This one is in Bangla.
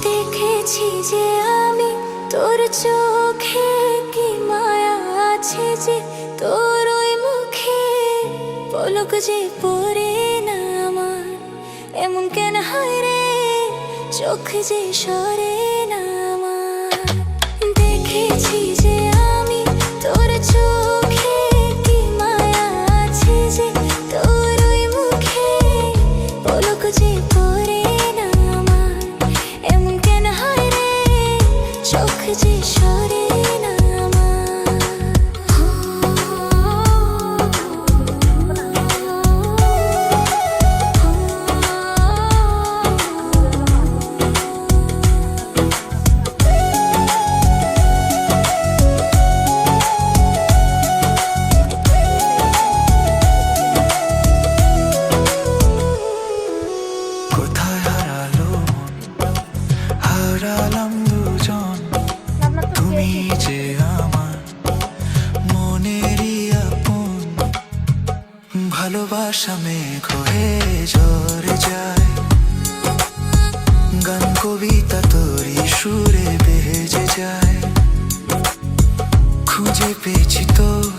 দেখেছি যে আমি তোর চোখে, কি মায়া আছে যে তোর ওই মুখে, পলক যে পড়ে না আমার, এমন কেন হয় রে, চোখ যে সরে না আমার। দেখেছি যে আমি তোর চোখে, কি মায়া আছে যে তোর ওই মুখে, পলক যে পড়ে না আমার, এমন কেন হয় রে, চোখ যে সরে না হারালাম দুজন, তুমি যে আমার মনেরই আপন। ভালোবাসা মেঘ হয়ে ঝরে যায়, গান কবিতা তোরই সুরে বেজে যায়। খুঁজে পেয়েছি তোর